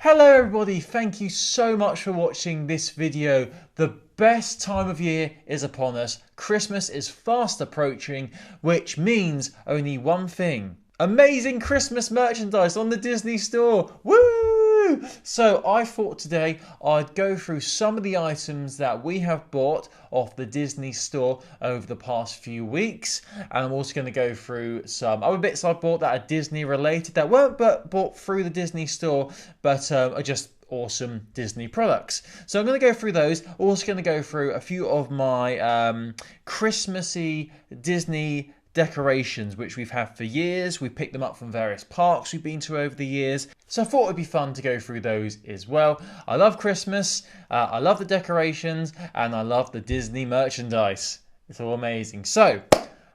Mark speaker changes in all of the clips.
Speaker 1: Hello everybody, thank you so much for watching this video. The best time of year is upon us. Christmas is fast approaching, which means only one thing. Amazing Christmas merchandise on the Disney Store. Woo! So I thought today I'd go through some of the items that we have bought off the Disney Store over the past few weeks, and I'm also going to go through some other bits I bought that are Disney related that weren't bought through the Disney Store but are just awesome Disney products. So I'm going to go through those. Also going to go through a few of my Christmassy Disney decorations which we've had for years. We picked them up from various parks we've been to over the years, so I thought it'd be fun to go through those as well. I love Christmas, I love the decorations, and I love the Disney merchandise. It's all amazing. So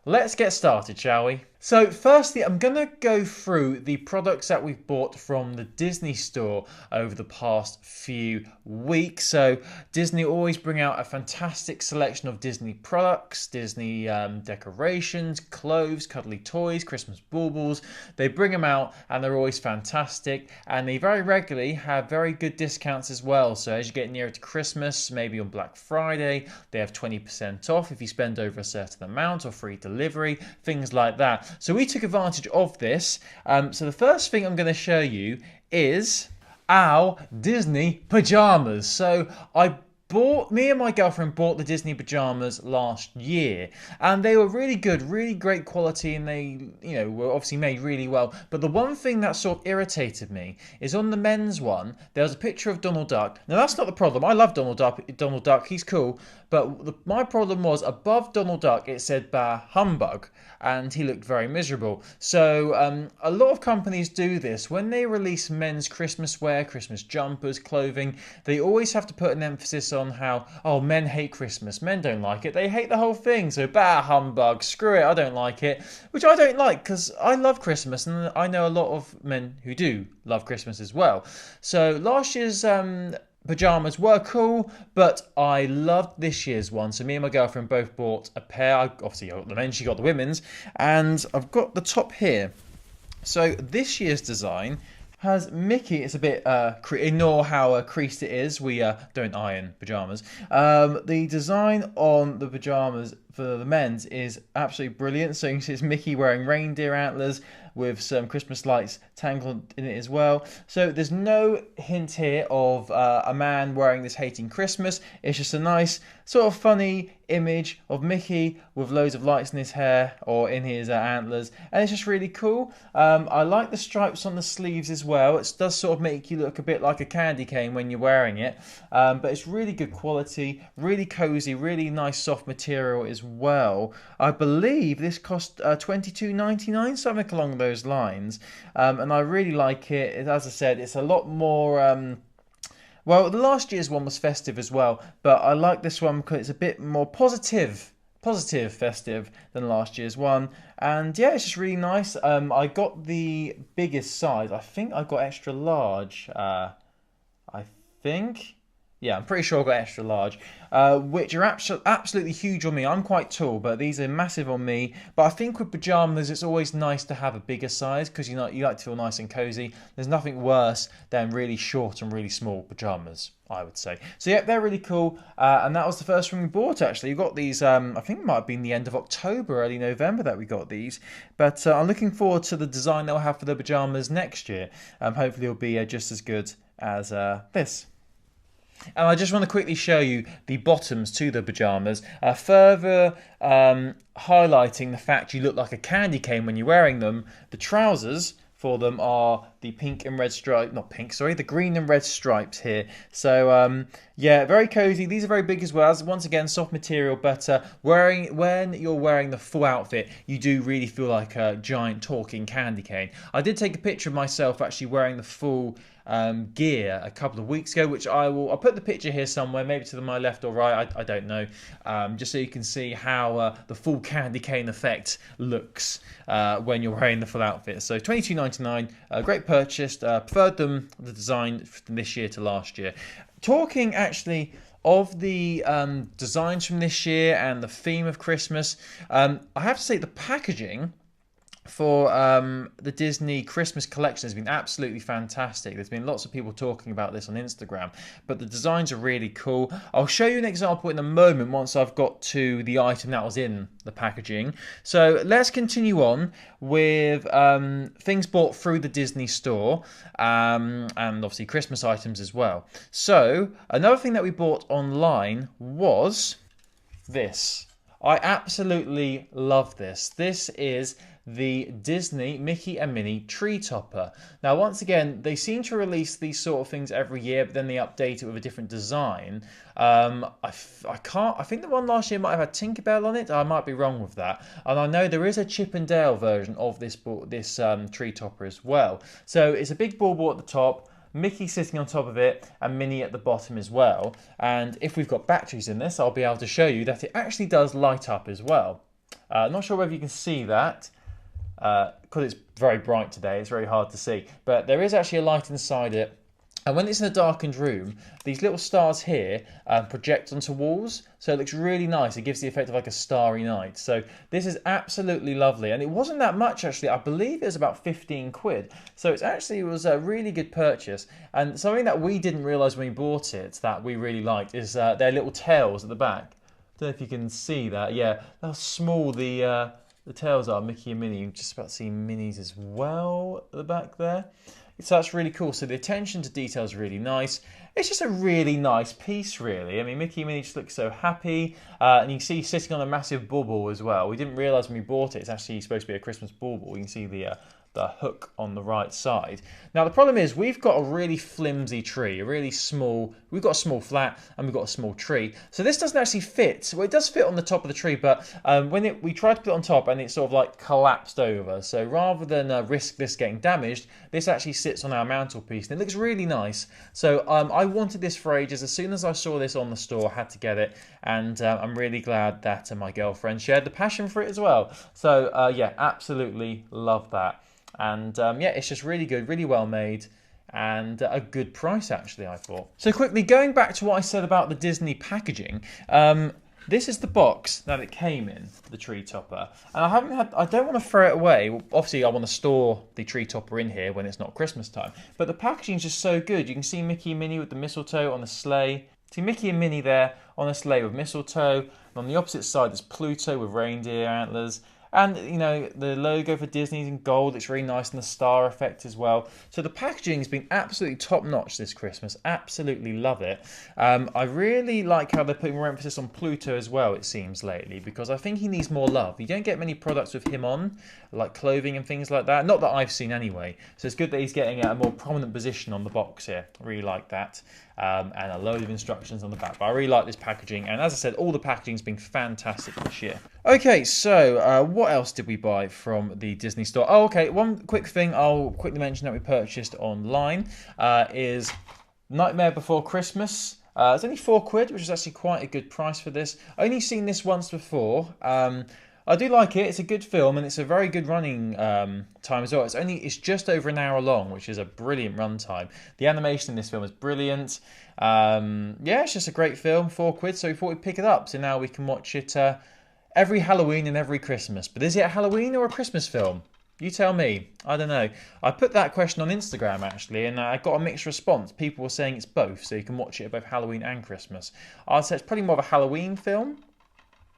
Speaker 1: let's get started, shall we? So firstly, I'm going to go through the products that we've bought from the Disney Store over the past few weeks. So Disney always bring out a fantastic selection of Disney products, Disney decorations, clothes, cuddly toys, Christmas baubles. They bring them out and they're always fantastic, and they very regularly have very good discounts as well. So as you get nearer to Christmas, maybe on Black Friday, they have 20% off if you spend over a certain amount, or free delivery, things like that. So we took advantage of this. So the first thing I'm going to show you is our Disney pajamas. So me and my girlfriend bought the Disney pajamas last year, and they were really good, really great quality, and they, were obviously made really well. But the one thing that sort of irritated me is on the men's one, there was a picture of Donald Duck. Now that's not the problem. I love Donald Duck, he's cool. But my problem was above Donald Duck it said "Bah Humbug," and he looked very miserable. So a lot of companies do this when they release men's Christmas wear, Christmas jumpers, clothing. They always have to put an emphasis on how, oh, men hate Christmas, men don't like it, they hate the whole thing, so bah humbug, screw it, I don't like it. Which I don't like, because I love Christmas, and I know a lot of men who do love Christmas as well. So last year's pajamas were cool, but I loved this year's one. So me and my girlfriend both bought a pair. Obviously I got the men's, she got the women's, and I've got the top here. So this year's design has Mickey. It's a bit ignore how creased it is. We don't iron pajamas. The design on the pajamas for the men's is absolutely brilliant. So you can see it's Mickey wearing reindeer antlers with some Christmas lights tangled in it as well. So there's no hint here of a man wearing this hating Christmas. It's just a nice sort of funny image of Mickey with loads of lights in his hair or in his antlers, and it's just really cool. I like the stripes on the sleeves as well. It does sort of make you look a bit like a candy cane when you're wearing it, but it's really good quality, really cozy, really nice soft material as well. I believe this cost $22.99, something along those lines, and I really like it. As I said, it's a lot more well, the last year's one was festive as well, but I like this one because it's a bit more positive festive than last year's one. And yeah, it's just really nice. I got the biggest size. I think I got extra large. I think. Yeah, I'm pretty sure I got extra large, which are absolutely huge on me. I'm quite tall, but these are massive on me. But I think with pajamas, it's always nice to have a bigger size because you like to feel nice and cozy. There's nothing worse than really short and really small pajamas, I would say. So yeah, they're really cool, and that was the first one we bought. Actually, we got these. I think it might have been the end of October, early November that we got these. But I'm looking forward to the design they'll have for the pajamas next year. Hopefully, it'll be just as good as this. And I just want to quickly show you the bottoms to the pajamas, further highlighting the fact you look like a candy cane when you're wearing them. The trousers for them are the pink and red stripe, not pink, sorry, the green and red stripes here. So yeah, very cozy. These are very big as well. Once again, soft material, but when you're wearing the full outfit, you do really feel like a giant talking candy cane. I did take a picture of myself actually wearing the full gear a couple of weeks ago, which I'll put the picture here somewhere, maybe to my left or right, I don't know, just so you can see how the full candy cane effect looks when you're wearing the full outfit. So $22.99, great purchase. Preferred the design from this year to last year. Talking actually of the designs from this year and the theme of Christmas, I have to say the packaging for the Disney Christmas collection has been absolutely fantastic. There's been lots of people talking about this on Instagram, but the designs are really cool. I'll show you an example in a moment once I've got to the item that was in the packaging. So let's continue on with things bought through the Disney store, and obviously Christmas items as well. So another thing that we bought online was this. I absolutely love this. This is the Disney Mickey and Minnie tree topper. Now, once again, they seem to release these sort of things every year, but then they update it with a different design. I think the one last year might have had Tinkerbell on it. I might be wrong with that. And I know there is a Chip and Dale version of this tree topper as well. So it's a big ball at the top, Mickey sitting on top of it, and Minnie at the bottom as well. And if we've got batteries in this, I'll be able to show you that it actually does light up as well. Not sure whether you can see that, because it's very bright today, it's very hard to see. But there is actually a light inside it. And when it's in a darkened room, these little stars here project onto walls. So it looks really nice. It gives the effect of like a starry night. So this is absolutely lovely. And it wasn't that much, actually. I believe it was about 15 quid. So it was a really good purchase. And something that we didn't realise when we bought it that we really liked is their little tails at the back. Don't know if you can see that. Yeah, how small the tails are, Mickey and Minnie. You're just about to see Minnie's as well at the back there. So that's really cool. So the attention to detail is really nice. It's just a really nice piece, really. I mean, Mickey and Minnie just look so happy. And you can see sitting on a massive bauble as well. We didn't realise when we bought it, it's actually supposed to be a Christmas bauble. You can see the hook on the right side. Now, the problem is we've got a really flimsy tree, we've got a small flat and we've got a small tree. So this doesn't actually fit. Well, it does fit on the top of the tree, but we tried to put it on top and it sort of like collapsed over. So rather than risk this getting damaged, this actually sits on our mantelpiece and it looks really nice. So I wanted this for ages. As soon as I saw this on the store, I had to get it. And I'm really glad that my girlfriend shared the passion for it as well. So yeah, absolutely love that. And yeah, it's just really good, really well made, and a good price actually, I thought. So quickly, going back to what I said about the Disney packaging, this is the box that it came in, the tree topper. And I don't want to throw it away. Obviously, I want to store the tree topper in here when it's not Christmas time. But the packaging is just so good. You can see Mickey and Minnie with the mistletoe on the sleigh. See Mickey and Minnie there on a sleigh with mistletoe. And on the opposite side, there's Pluto with reindeer antlers. And, you know, the logo for Disney's in gold. It's really nice, and the star effect as well. So the packaging has been absolutely top-notch this Christmas. Absolutely love it. I really like how they're putting more emphasis on Pluto as well, it seems, lately, because I think he needs more love. You don't get many products with him on, like clothing and things like that. Not that I've seen anyway. So it's good that he's getting a more prominent position on the box here. I really like that. And a load of instructions on the back. But I really like this packaging. And as I said, all the packaging's been fantastic this year. Okay, so what else did we buy from the Disney store? Oh, okay, one quick thing I'll quickly mention that we purchased online is Nightmare Before Christmas. It's only £4, which is actually quite a good price for this. I only seen this once before. I do like it. It's a good film and it's a very good running time as well. It's just over an hour long, which is a brilliant run time. The animation in this film is brilliant. Yeah, it's just a great film. £4, so we thought we'd pick it up. So now we can watch it every Halloween and every Christmas. But is it a Halloween or a Christmas film? You tell me. I don't know. I put that question on Instagram actually, and I got a mixed response. People were saying it's both, so you can watch it at both Halloween and Christmas. I'd say it's probably more of a Halloween film.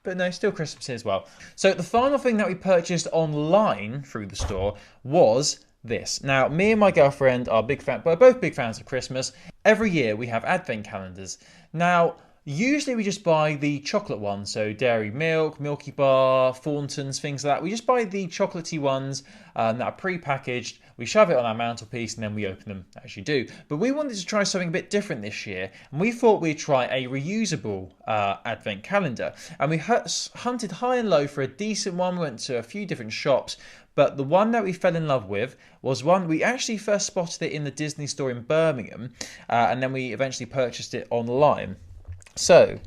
Speaker 1: But no, still Christmas as well. So the final thing that we purchased online through the store was this. Now, me and my girlfriend are we're both big fans of Christmas. Every year we have advent calendars. Now, usually we just buy the chocolate ones, so Dairy Milk, Milky Bar, Thornton's, things like that. We just buy the chocolatey ones that are pre-packaged. We shove it on our mantelpiece and then we open them as you do. But we wanted to try something a bit different this year, and we thought we'd try a reusable advent calendar. And we hunted high and low for a decent one. We went to a few different shops, but the one that we fell in love with was one we actually first spotted it in the Disney store in Birmingham, and then we eventually purchased it online. So,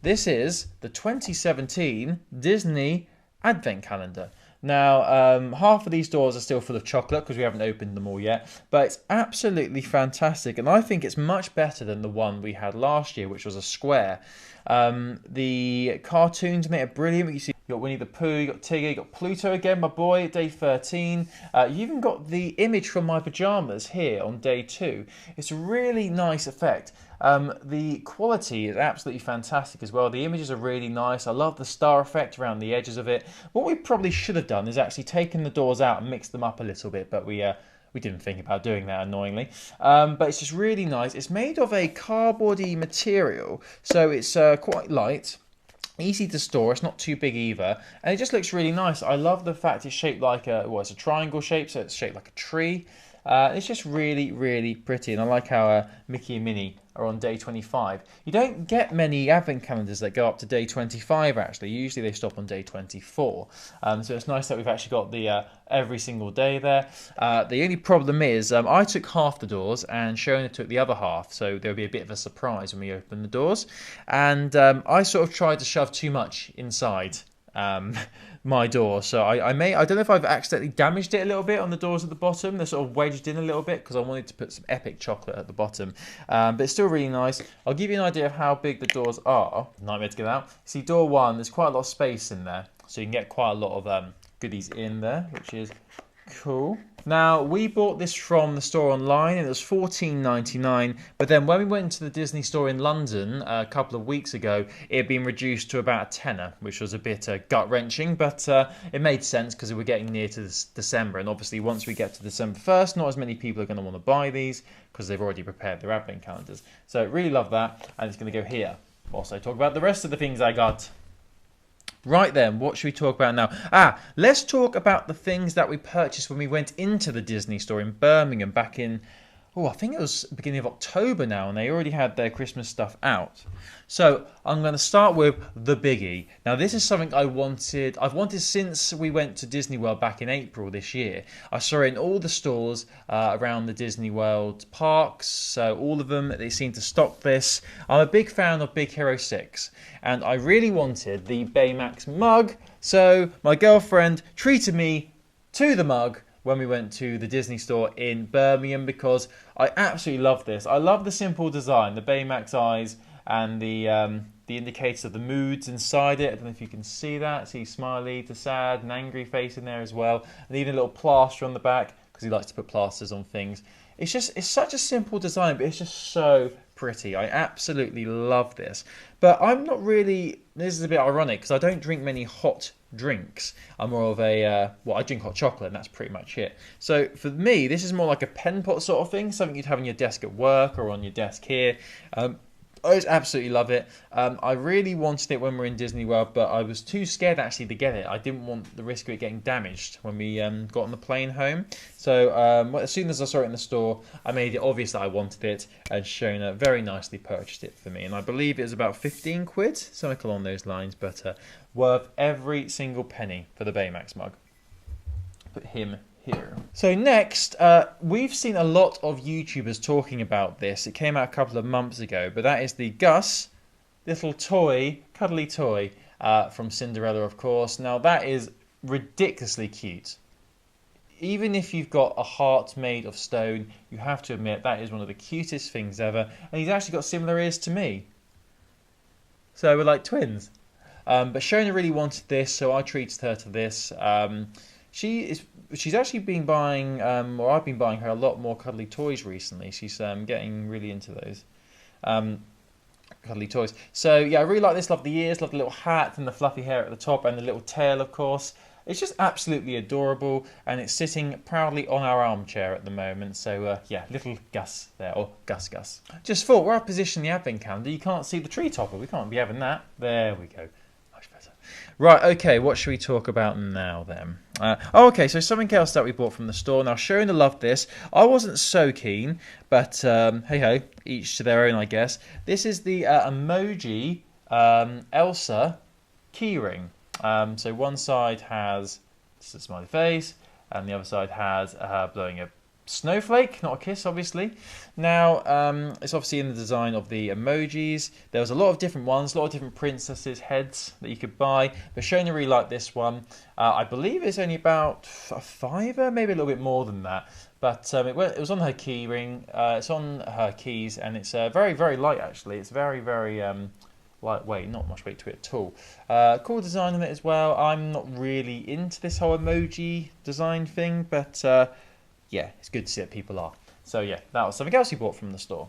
Speaker 1: this is the 2017 Disney Advent Calendar. Now, half of these doors are still full of chocolate because we haven't opened them all yet, but it's absolutely fantastic, and I think it's much better than the one we had last year, which was a square. The cartoons in it are brilliant. You see You got Winnie the Pooh, you got Tigger, you got Pluto again, my boy, day 13. You even got the image from my pajamas here on day 2. It's a really nice effect. The quality is absolutely fantastic as well. The images are really nice. I love the star effect around the edges of it. What we probably should have done is actually taken the doors out and mixed them up a little bit, but we didn't think about doing that, annoyingly. But it's just really nice. It's made of a cardboardy material, so it's quite light. Easy to store, it's not too big either, and it just looks really nice. I love the fact it's shaped like it's a triangle shape, so it's shaped like a tree. It's just really, really pretty, and I like how Mickey and Minnie are on day 25. You don't get many advent calendars that go up to day 25, actually. Usually they stop on day 24. So it's nice that we've actually got the every single day there. The only problem is I took half the doors and Shona took the other half, so there'll be a bit of a surprise when we open the doors. And I sort of tried to shove too much inside my door, so I don't know if I've accidentally damaged it a little bit on the doors at the bottom. They're sort of wedged in a little bit because I wanted to put some epic chocolate at the bottom, but it's still really nice. I'll give you an idea of how big the doors are. Nightmare to get out. See, door 1, there's quite a lot of space in there, so you can get quite a lot of goodies in there, which is cool. Now, we bought this from the store online and it was $14.99, but then when we went to the Disney store in London a couple of weeks ago, it had been reduced to about a tenner, which was a bit gut-wrenching, but it made sense because we were getting near to this December, and obviously once we get to December 1st, not as many people are going to want to buy these because they've already prepared their advent calendars. So really love that, and it's going to go here. Also talk about the rest of the things I got. Right then, what should we talk about now? Let's talk about the things that we purchased when we went into the Disney store in Birmingham back in, I think it was beginning of October now, and they already had their Christmas stuff out. So I'm going to start with the biggie. Now this is something I've wanted since we went to Disney World back in April this year. I saw it in all the stores around the Disney World parks, so all of them, they seem to stock this. I'm a big fan of Big Hero 6, and I really wanted the Baymax mug, so my girlfriend treated me to the mug when we went to the Disney store in Birmingham because I absolutely love this. I love the simple design, the Baymax eyes and the indicators of the moods inside it. I don't know if you can see that. See smiley to sad and angry face in there as well, and even a little plaster on the back because he likes to put plasters on things. It's such a simple design, but it's just so pretty. I absolutely love this. But I'm not really, this is a bit ironic because I don't drink many hot drinks. I'm more of a, I drink hot chocolate and that's pretty much it. So for me, this is more like a pen pot sort of thing, something you'd have on your desk at work or on your desk here. I just absolutely love it. I really wanted it when we were in Disney World, but I was too scared actually to get it. I didn't want the risk of it getting damaged when we got on the plane home. So as soon as I saw it in the store, I made it obvious that I wanted it, and Shona very nicely purchased it for me. And I believe it was about 15 quid, something along those lines, but worth every single penny for the Baymax mug. Put him here. So next, we've seen a lot of YouTubers talking about this. It came out a couple of months ago, but that is the Gus little toy, cuddly toy from Cinderella, of course. Now that is ridiculously cute. Even if you've got a heart made of stone, you have to admit that is one of the cutest things ever. And he's actually got similar ears to me. So we're like twins. But Shona really wanted this, so I treated her to this. She's actually been buying, or I've been buying her a lot more cuddly toys recently. She's getting really into those cuddly toys. So yeah, I really like this. Love the ears, love the little hat and the fluffy hair at the top and the little tail, of course. It's just absolutely adorable, and it's sitting proudly on our armchair at the moment. So yeah, little Gus there, or Gus. Just thought, where I position the advent calendar, you can't see the tree topper. We can't be having that. There we go. Much better. Right, okay, what should we talk about now then? Okay, so something else that we bought from the store. Now, Shona loved this. I wasn't so keen, but hey-ho, each to their own, I guess. This is the emoji Elsa Keyring. So one side has just a smiley face, and the other side has blowing a snowflake, not a kiss, obviously. Now, it's obviously in the design of the emojis. There was a lot of different ones, a lot of different princesses' heads that you could buy, but Shona really liked this one. I believe it's only about a £5, maybe a little bit more than that. But it was on her key ring, it's on her keys, and it's very, very light, actually. It's very, very lightweight, not much weight to it at all. Cool design on it as well. I'm not really into this whole emoji design thing, but yeah, it's good to see that people are. So yeah, that was something else we bought from the store.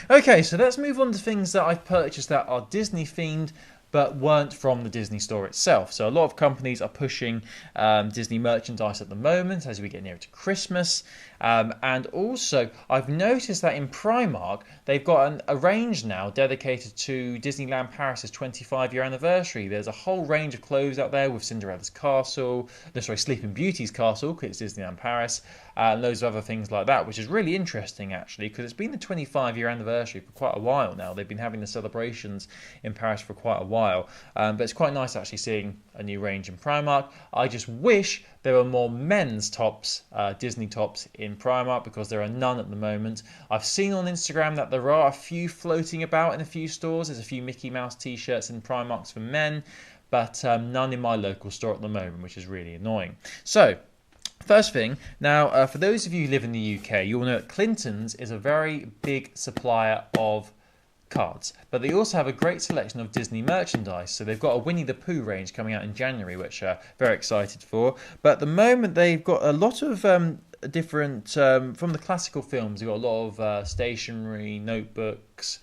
Speaker 1: Okay, so let's move on to things that I've purchased that are Disney themed but weren't from the Disney store itself. So a lot of companies are pushing Disney merchandise at the moment as we get nearer to Christmas. And also, I've noticed that in Primark, they've got a range now dedicated to Disneyland Paris's 25-year anniversary. There's a whole range of clothes out there with Cinderella's castle, Sleeping Beauty's castle, because it's Disneyland Paris, and loads of other things like that, which is really interesting, actually, because it's been the 25-year anniversary for quite a while now. They've been having the celebrations in Paris for quite a while. But it's quite nice actually seeing a new range in Primark. I just wish there were more men's tops, Disney tops in Primark, because there are none at the moment. I've seen on Instagram that there are a few floating about in a few stores. There's a few Mickey Mouse t-shirts in Primarks for men, but none in my local store at the moment, which is really annoying. So, first thing, now for those of you who live in the UK, you'll know that Clinton's is a very big supplier of cards, but they also have a great selection of Disney merchandise. So they've got a Winnie the Pooh range coming out in January, which I'm very excited for. But at the moment, they've got a lot of different, from the classical films, they've got a lot of stationery, notebooks,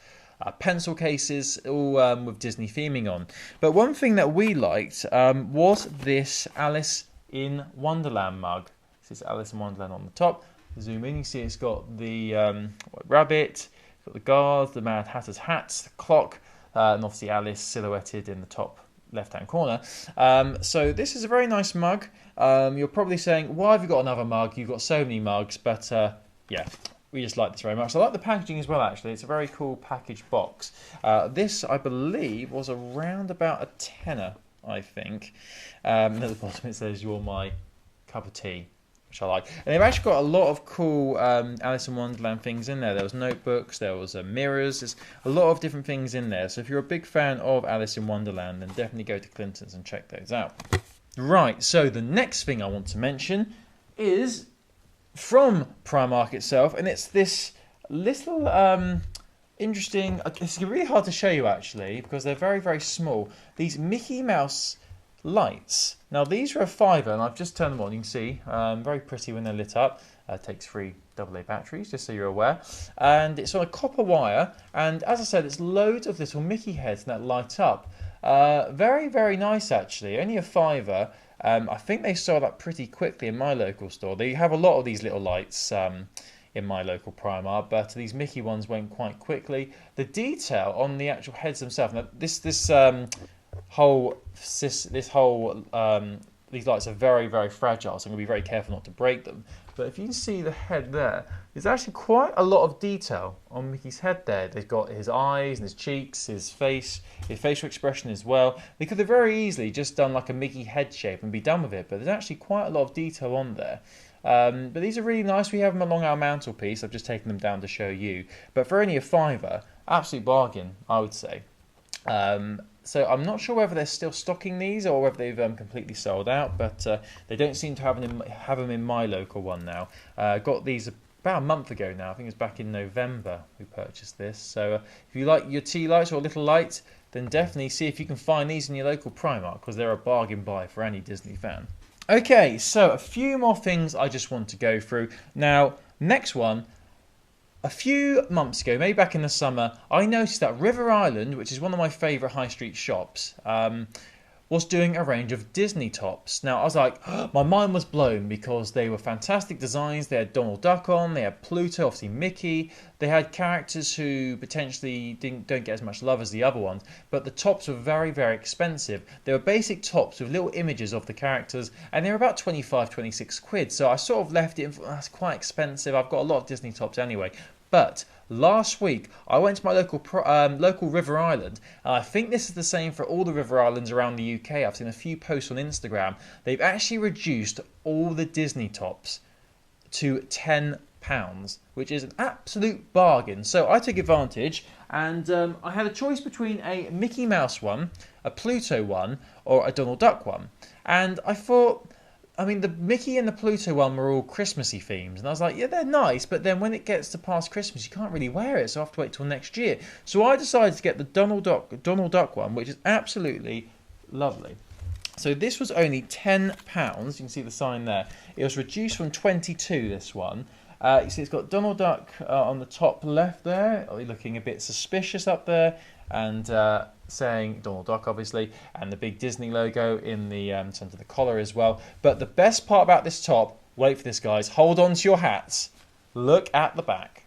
Speaker 1: pencil cases, all with Disney theming on. But one thing that we liked was this Alice in Wonderland mug. This is Alice in Wonderland on the top. Zoom in, you see it's got the white rabbit, got the guards, the Mad Hatter's hats, the clock, and obviously Alice silhouetted in the top left-hand corner. So this is a very nice mug. You're probably saying, why have you got another mug? You've got so many mugs, but yeah, we just like this very much. I like the packaging as well, actually. It's a very cool package box. This, I believe, was around about a tenner, I think. And at the bottom it says, "You're my cup of tea," which I like. And they've actually got a lot of cool Alice in Wonderland things in there. There was notebooks, there was mirrors, there's a lot of different things in there. So if you're a big fan of Alice in Wonderland, then definitely go to Clinton's and check those out. Right, so the next thing I want to mention is from Primark itself, and it's this little interesting, it's really hard to show you actually, because they're very, very small. These Mickey Mouse lights. Now these are a £5, and I've just turned them on. You can see very pretty when they're lit up. Takes 3 AA batteries, just so you're aware. And it's on a copper wire, and as I said, it's loads of little Mickey heads that light up. Very, very nice actually. Only a £5. I think they sold up pretty quickly in my local store. They have a lot of these little lights in my local Primark, but these Mickey ones went quite quickly. The detail on the actual heads themselves. Now these lights are very, very fragile, so I'm going to be very careful not to break them. But if you can see the head there, there's actually quite a lot of detail on Mickey's head there. They've got his eyes and his cheeks, his face, his facial expression as well. They could have very easily just done like a Mickey head shape and be done with it, but there's actually quite a lot of detail on there. But these are really nice. We have them along our mantelpiece. I've just taken them down to show you. But for only a £5, absolute bargain, I would say. So I'm not sure whether they're still stocking these or whether they've completely sold out, but they don't seem to have them in my local one now. Got these about a month ago now. I think it was back in November we purchased this. So if you like your tea lights or little light, then definitely see if you can find these in your local Primark, because they're a bargain buy for any Disney fan. Okay, so a few more things I just want to go through. Now, next one. A few months ago, maybe back in the summer, I noticed that River Island, which is one of my favourite high street shops, was doing a range of Disney tops. Now, I was like, my mind was blown, because they were fantastic designs. They had Donald Duck on, they had Pluto, obviously Mickey. They had characters who potentially don't get as much love as the other ones, but the tops were very, very expensive. They were basic tops with little images of the characters, and they were about 25, 26 quid. So I sort of left it and thought, that's quite expensive. I've got a lot of Disney tops anyway. But last week, I went to my local River Island, and I think this is the same for all the River Islands around the UK. I've seen a few posts on Instagram. They've actually reduced all the Disney tops to £10, which is an absolute bargain. So I took advantage, and I had a choice between a Mickey Mouse one, a Pluto one, or a Donald Duck one. And I thought, I mean, the Mickey and the Pluto one were all Christmassy themes, and I was like, yeah, they're nice, but then when it gets to past Christmas, you can't really wear it, so I have to wait till next year. So I decided to get the Donald Duck one, which is absolutely lovely. So this was only £10. You can see the sign there. It was reduced from 22. This one. You see, it's got Donald Duck on the top left there, looking a bit suspicious up there, and saying Donald Duck, obviously, and the big Disney logo in the centre of the collar as well. But the best part about this top, wait for this, guys, hold on to your hats. Look at the back.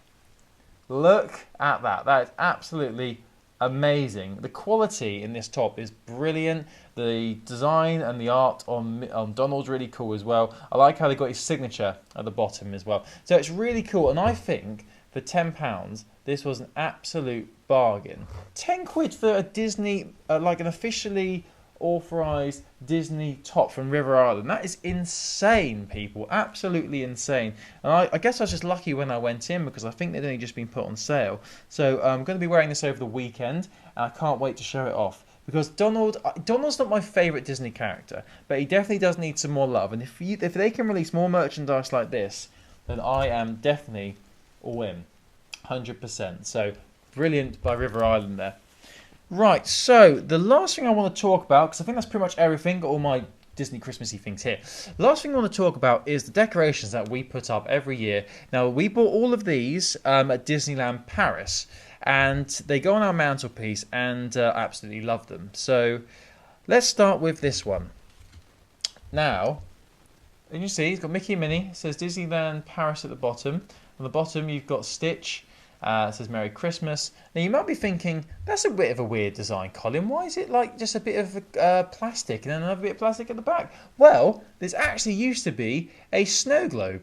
Speaker 1: Look at that. That is absolutely amazing. The quality in this top is brilliant. The design and the art on Donald's really cool as well. I like how they got his signature at the bottom as well. So it's really cool, and I think for £10 this was an absolute bargain. £10 for a Disney, like an officially authorised Disney top from River Island. That is insane, people. Absolutely insane. And I guess I was just lucky when I went in, because I think they'd only just been put on sale. So I'm going to be wearing this over the weekend, and I can't wait to show it off. Because Donald's not my favourite Disney character, but he definitely does need some more love. And if they can release more merchandise like this, then I am definitely all in, 100%. So brilliant by River Island there. Right, so the last thing I want to talk about, because I think that's pretty much everything, got all my Disney Christmassy things here. The last thing I want to talk about is the decorations that we put up every year. Now, we bought all of these at Disneyland Paris, and they go on our mantelpiece, and I absolutely love them. So let's start with this one. Now, and you see, it's got Mickey and Minnie. It says Disneyland Paris at the bottom. On the bottom, you've got Stitch. It says Merry Christmas. Now, you might be thinking, that's a bit of a weird design, Colin. Why is it like just a bit of plastic and then another bit of plastic at the back? Well, this actually used to be a snow globe,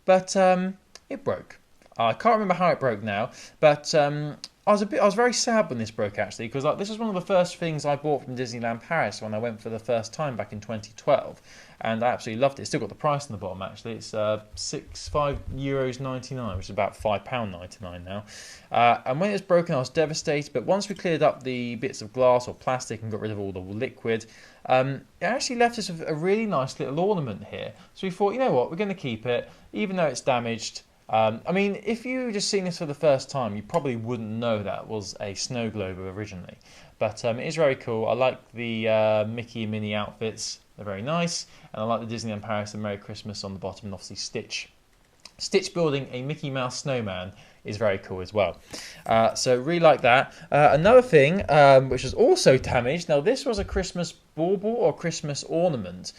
Speaker 1: but it broke. I can't remember how it broke now, but I was very sad when this broke, actually, because this was one of the first things I bought from Disneyland Paris when I went for the first time back in 2012, and I absolutely loved it. It's still got the price on the bottom, actually. It's €5.99, which is about £5.99 now. And when it was broken, I was devastated, but once we cleared up the bits of glass or plastic and got rid of all the liquid, it actually left us with a really nice little ornament here. So we thought, you know what, we're going to keep it, even though it's damaged. I mean, if you just seen this for the first time, you probably wouldn't know that was a snow globe originally. But it is very cool. I like the Mickey and Minnie outfits. They're very nice. And I like the Disneyland Paris and Merry Christmas on the bottom, and obviously Stitch. Stitch building a Mickey Mouse snowman is very cool as well. So really like that. Another thing which was also damaged. Now this was a Christmas bauble or Christmas ornament,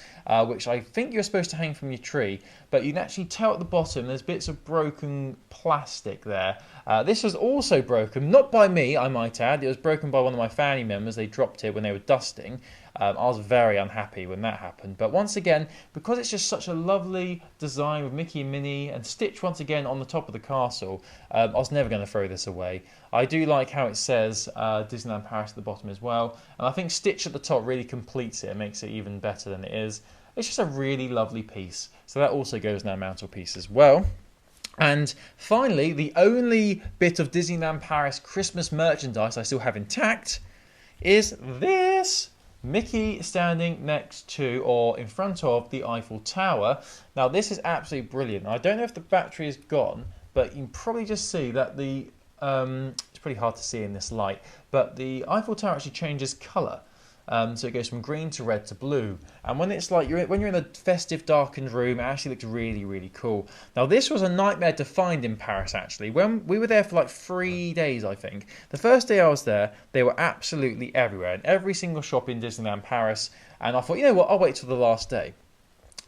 Speaker 1: which I think you're supposed to hang from your tree, but you can actually tell at the bottom there's bits of broken plastic there. This was also broken, not by me, I might add. It was broken by one of my family members. They dropped it when they were dusting. I was very unhappy when that happened. But once again, because it's just such a lovely design with Mickey and Minnie and Stitch once again on the top of the castle, I was never going to throw this away. I do like how it says Disneyland Paris at the bottom as well. And I think Stitch at the top really completes it and makes it even better than it is. It's just a really lovely piece. So that also goes in our mantelpiece as well. And finally, the only bit of Disneyland Paris Christmas merchandise I still have intact is this. Mickey standing next to or in front of the Eiffel Tower. Now this is absolutely brilliant. I don't know if the battery is gone, but you can probably just see that the it's pretty hard to see in this light, but the Eiffel Tower actually changes colour. So it goes from green to red to blue, and when it's like when you're in a festive darkened room, it actually looks really, really cool. Now this was a nightmare to find in Paris, actually. When we were there for like 3 days, I think. The first day I was there, they were absolutely everywhere in every single shop in Disneyland Paris, and I thought, you know what, I'll wait till the last day.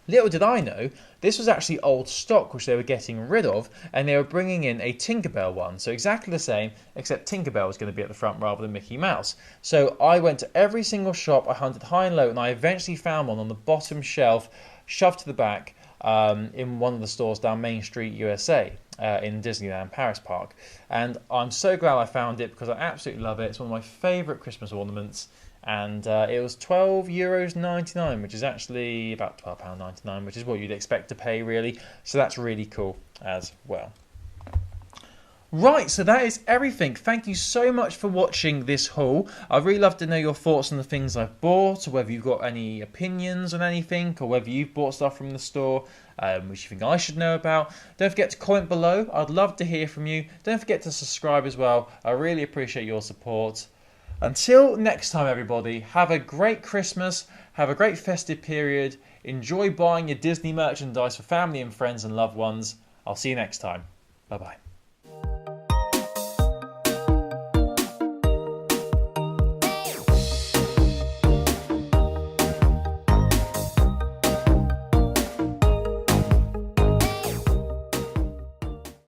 Speaker 1: Little did I know, this was actually old stock which they were getting rid of, and they were bringing in a Tinkerbell one. So exactly the same, except Tinkerbell was going to be at the front rather than Mickey Mouse. So I went to every single shop, I hunted high and low, and I eventually found one on the bottom shelf, shoved to the back, in one of the stores down Main Street, USA, in Disneyland Paris Park. And I'm so glad I found it, because I absolutely love it. It's one of my favourite Christmas ornaments. And it was €12.99, which is actually about £12.99, which is what you'd expect to pay, really. So that's really cool as well. Right, so that is everything. Thank you so much for watching this haul. I'd really love to know your thoughts on the things I've bought, or whether you've got any opinions on anything, or whether you've bought stuff from the store which you think I should know about. Don't forget to comment below. I'd love to hear from you. Don't forget to subscribe as well. I really appreciate your support. Until next time, everybody, have a great Christmas, have a great festive period, enjoy buying your Disney merchandise for family and friends and loved ones. I'll see you next time. Bye-bye.